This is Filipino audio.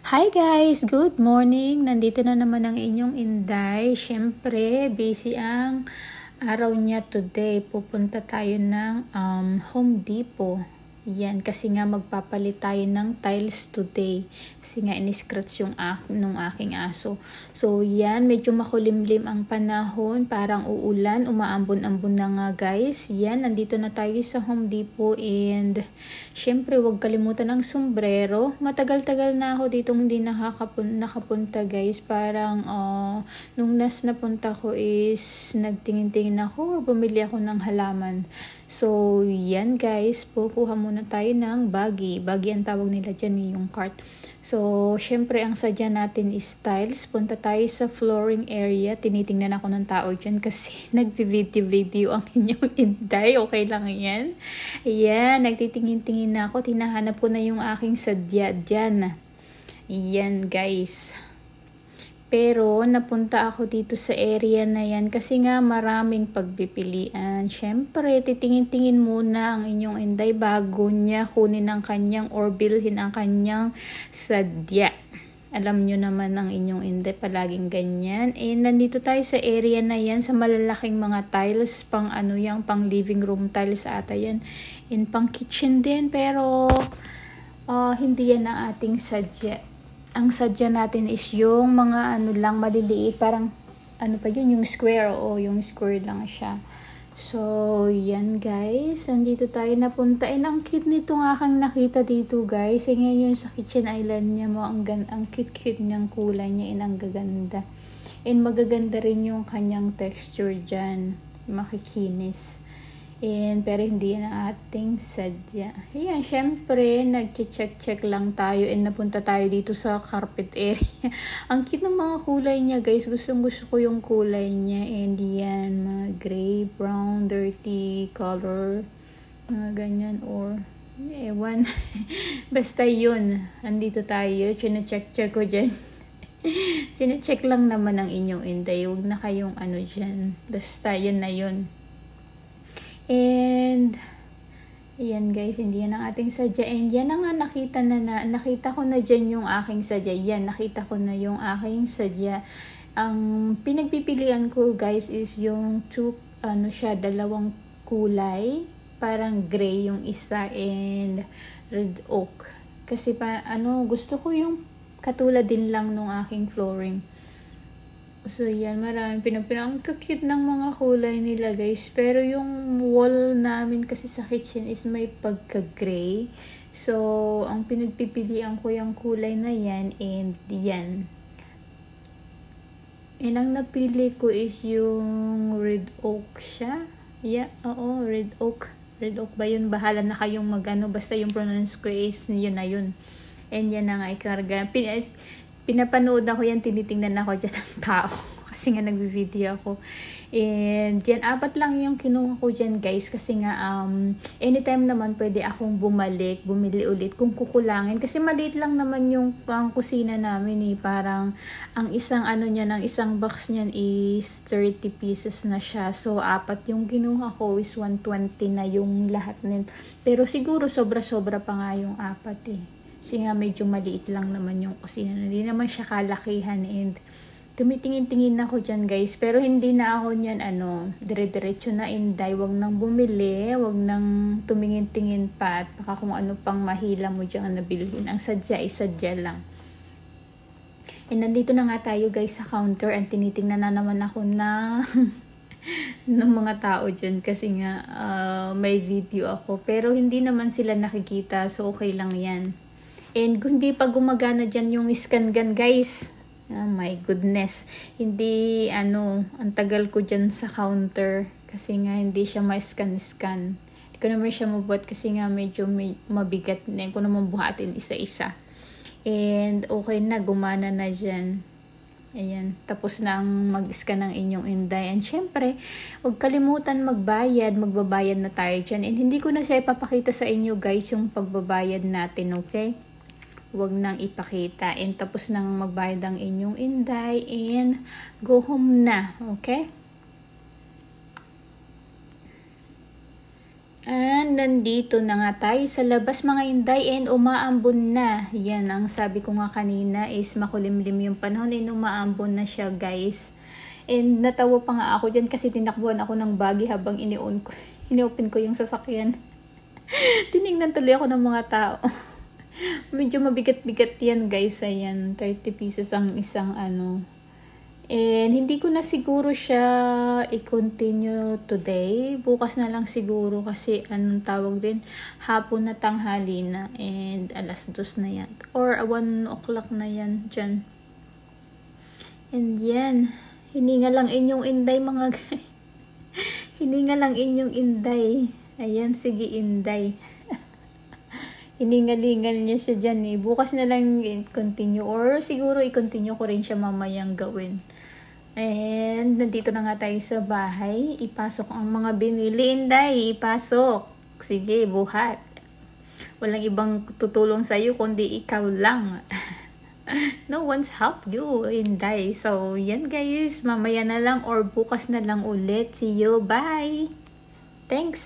Hi guys! Good morning! Nandito na naman ang inyong Inday. Siyempre, busy ang araw niya today. Pupunta tayo ng Home Depot. Yan, kasi nga magpapalit tayo ng tiles today. Kasi nga in-scratch yung nung aking aso. So yan, medyo makulimlim ang panahon. Parang uulan, umaambon-ambon na nga guys. Yan, nandito na tayo sa Home Depot. And syempre, huwag kalimutan ang sombrero. Matagal-tagal na ako dito hindi nakapunta guys. Parang nung napunta ko is nagtingin-tingin ako or bumili ako ng halaman. So, yan guys, kuha muna tayo ng buggy. Buggy ang tawag nila dyan, yung cart. So, syempre, ang sadya natin is tiles. Punta tayo sa flooring area. Tinitingnan ako ng tao dyan kasi nagpi-video ang inyong Inday. Okay lang yan. Ayan, nagtitingin-tingin na ako. Tinahanap ko na yung aking sadya dyan. Ayan guys. Pero napunta ako dito sa area na yan kasi nga maraming pagpipilian. Syempre, titingin-tingin muna ang inyong Inday bago niya kunin ang kanyang or bilhin ang kanyang sadya. Alam nyo naman ang inyong Inday, palaging ganyan. Nandito tayo sa area na yan, sa malalaking mga tiles, pang pang living room tiles ata yan. Pang kitchen din, pero hindi yan ang ating sadya. Ang sadya natin is yung mga lang maliliit, parang yung square, yung square lang siya. So yan guys, nandito tayo napunta. Ang cute nitong aking nakita dito guys. Ngayon sa kitchen island niya mo, ang cute niyang kulay niya, ang gaganda. Magaganda rin yung kanyang texture dyan, makikinis. Pero hindi yan ang ating sadya. Ayan, syempre, nag-check lang tayo napunta tayo dito sa carpet area. Ang cute ng mga kulay niya, guys. Gusto ko yung kulay niya. Yan, mga gray, brown, dirty color. Mga ganyan, or ewan. Basta yun. Andito tayo. Chine-check ko dyan. Chine-check lang naman ang inyong Inday. Huwag na kayong dyan. Basta yun na yun. Yan guys, hindi yan ang ating sadya. Yan na nga, nakita ko na dyan yung aking sadya. Yan, nakita ko na yung aking sadya. Ang pinagpipilian ko guys is yung dalawang kulay. Parang gray yung isa and red oak. Kasi gusto ko yung katulad din lang nung aking flooring. So yan, maraming ang cute ng mga kulay nila guys. Pero yung wall namin kasi sa kitchen is may pagka-gray. So, ang pinagpipilian ko yung kulay na yan and yan. Ang napili ko is yung red oak siya. Yeah, red oak. Red oak ba yun? Bahala na kayong basta yung pronounce ko is yun na yun. Yan na nga ikarga. Pinapanood ako yan, tinitingnan ako dyan ng tao. Kasi nga nag-video ako. Dyan, 4 lang yung kinuha ko dyan guys. Kasi nga, anytime naman pwede akong bumili ulit kung kukulangin. Kasi maliit lang naman yung kusina namin Parang, ang isang ng isang box niyan is 30 pieces na siya. So, 4 yung kinuha ko is 120 na yung lahat nun. Pero siguro sobra-sobra pa nga yung 4 Kasi nga medyo maliit lang naman yung kusina. Hindi naman siya kalakihan tumitingin-tingin ako dyan guys. Pero hindi na ako niyan dire-diretso na Inday. Wag nang bumili. Wag nang tumingin-tingin pa. At baka kung ano pang mahila mo dyan nabilhin. Ang sadya ay sadya lang. Nandito na nga tayo guys sa counter. Tinitingnan na naman ako na ng mga tao dyan. Kasi nga may video ako. Pero hindi naman sila nakikita. So okay lang yan. Kung hindi pa gumagana dyan yung scan gun guys, oh my goodness, hindi ang tagal ko dyan sa counter kasi nga hindi siya ma-scan. Hindi ko naman siya mabuhat kasi nga medyo mabigat na ko naman buhatin isa-isa. Okay na, gumana na dyan. Ayan, tapos na ang mag-scan ng inyong Inday. Syempre, huwag kalimutan magbabayad na tayo dyan. Hindi ko na siya ipapakita sa inyo guys yung pagbabayad natin, okay? Huwag nang ipakita. Tapos nang magbayad ang inyong Inday go home na. Okay? And nandito na nga tayo sa labas mga inday and umaambon na. Yan ang sabi ko nga kanina is makulimlim yung panahon and umaambon na siya guys. And natawa pa nga ako dyan kasi tinakbuhan ako ng buggy habang inopen ko yung sasakyan. Tinignan tuloy ako ng mga tao. Medyo mabigat-bigat yan guys. Ayan, 30 pesos ang isang ano. And hindi ko na siguro siya i-continue today. Bukas na lang siguro kasi anong tawag din, hapon na tanghali na and alas 2 na yan. Or 1 o'clock na yan dyan. And yan, hininga lang inyong inday mga guys. Hininga lang inyong inday. Ayan, sige inday. Hiningalingal niya siya dyan eh. Bukas na lang i-continue or siguro i-continue ko rin siya mamayang gawin. And nandito na nga tayo sa bahay. Ipasok ang mga binili, inday. Ipasok. Sige, buhat. Walang ibang tutulong sa'yo kundi ikaw lang. No one's help you, inday. So, yan guys. Mamaya na lang or bukas na lang ulit. See you. Bye! Thanks!